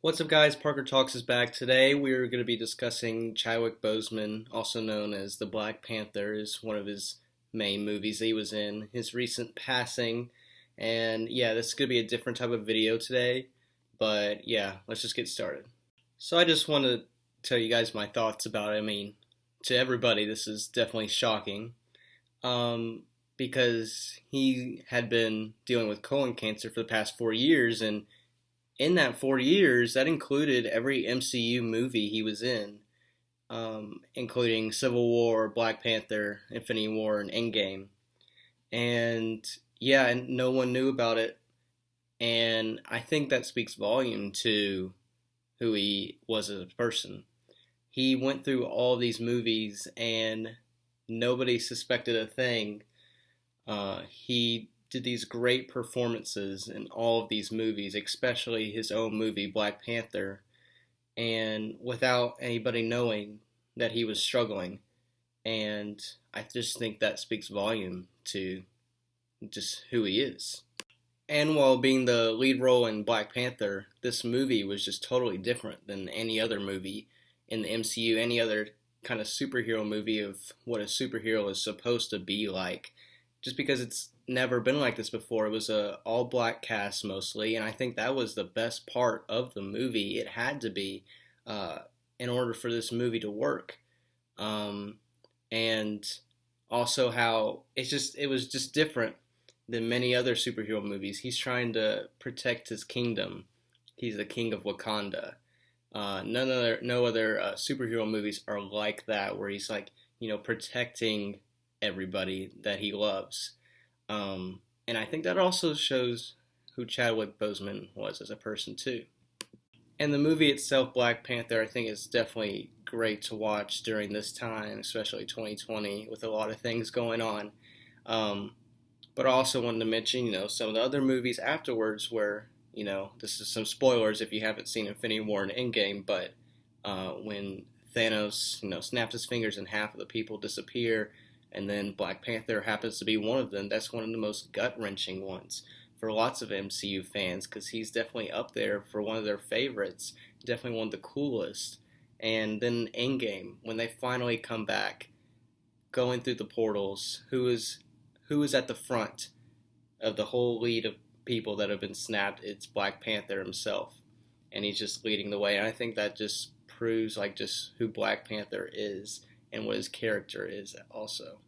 What's up, guys? Parker Talks is back. Today we're going to be discussing Chadwick Boseman, also known as the Black Panther, is one of his main movies that he was in, his recent passing. And yeah, this is going to be a different type of video today, but yeah, let's just get started. So I just want to tell you guys my thoughts about it. I mean, to everybody, this is definitely shocking because he had been dealing with colon cancer for the past 4 years, and in that 4 years, that included every MCU movie he was in, including Civil War, Black Panther, Infinity War, and Endgame. And yeah, and no one knew about it. And I think that speaks volume to who he was as a person. He went through all these movies and nobody suspected a thing. He did these great performances in all of these movies, especially his own movie, Black Panther, and without anybody knowing that he was struggling. And I just think that speaks volume to just who he is. And while being the lead role in Black Panther, this movie was just totally different than any other movie in the MCU, any other kind of superhero movie of what a superhero is supposed to be like. Just because it's never been like this before. It was a all black cast mostly, and I think that was the best part of the movie. It had to be in order for this movie to work. And also how it was just different than many other superhero movies. He's trying to protect his kingdom. He's the king of Wakanda. No other superhero movies are like that, where he's like, protecting everybody that he loves. And I think that also shows who Chadwick Boseman was as a person too. And the movie itself, Black Panther, I think is definitely great to watch during this time, especially 2020, with a lot of things going on. But I also wanted to mention, some of the other movies afterwards where, this is some spoilers if you haven't seen Infinity War and Endgame, but when Thanos, snapped his fingers and half of the people disappear, and then Black Panther happens to be one of them. That's one of the most gut-wrenching ones for lots of MCU fans, because he's definitely up there for one of their favorites, definitely one of the coolest. And then Endgame, when they finally come back, going through the portals, who is at the front of the whole lead of people that have been snapped? It's Black Panther himself, and he's just leading the way. And I think that just proves just who Black Panther is and what his character is also.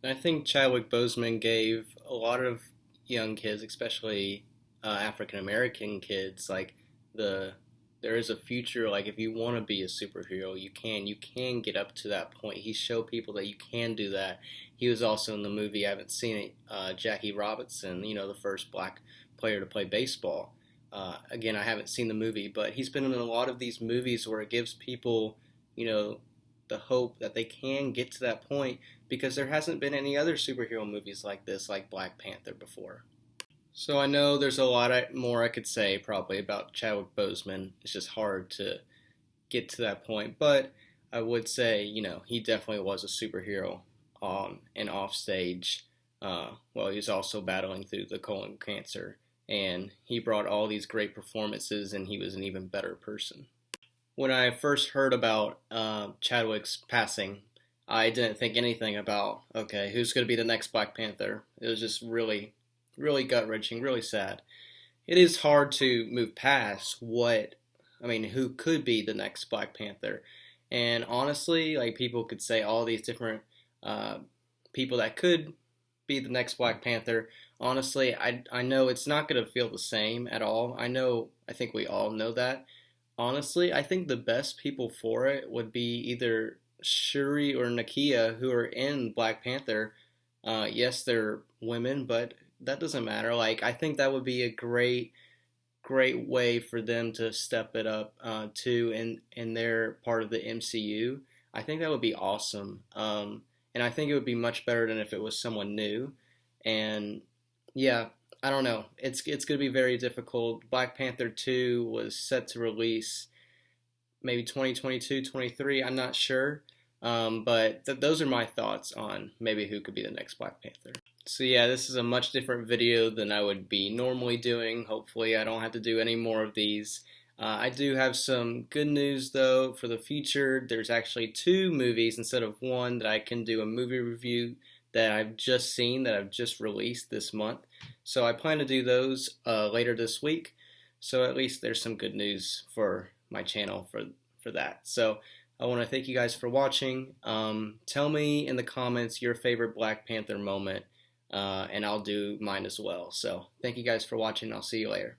And I think Chadwick Boseman gave a lot of young kids, especially African American kids, there is a future. Like, if you want to be a superhero, you can get up to that point. He showed people that you can do that. He was also in the movie, I haven't seen it, Jackie Robinson, the first black player to play baseball. Again, I haven't seen the movie, but he's been in a lot of these movies where it gives people, the hope that they can get to that point, because there hasn't been any other superhero movies like this, like Black Panther, before. So I know there's a lot more I could say probably about Chadwick Boseman. It's just hard to get to that point, but I would say, he definitely was a superhero on and off stage. He was also battling through the colon cancer, and he brought all these great performances, and he was an even better person. When I first heard about Chadwick's passing, I didn't think anything about, okay, who's going to be the next Black Panther. It was just really, really gut-wrenching, really sad. It is hard to move past who could be the next Black Panther. And honestly, people could say all these different people that could be the next Black Panther. Honestly, I know it's not going to feel the same at all. I think we all know that. Honestly, I think the best people for it would be either Shuri or Nakia, who are in Black Panther. Yes, they're women, but that doesn't matter. I think that would be a great way for them to step it up too, in their part of the MCU. I think that would be awesome. And I think it would be much better than if it was someone new. And yeah, I don't know. It's going to be very difficult. Black Panther 2 was set to release maybe 2022, 23. I'm not sure. But those are my thoughts on maybe who could be the next Black Panther. So yeah, this is a much different video than I would be normally doing. Hopefully I don't have to do any more of these. I do have some good news though for the future. There's actually two movies instead of one that I can do a movie review that I've just seen that I've just released this month. So I plan to do those later this week. So at least there's some good news for my channel for that. So I want to thank you guys for watching. Tell me in the comments your favorite Black Panther moment, and I'll do mine as well. So thank you guys for watching. I'll see you later.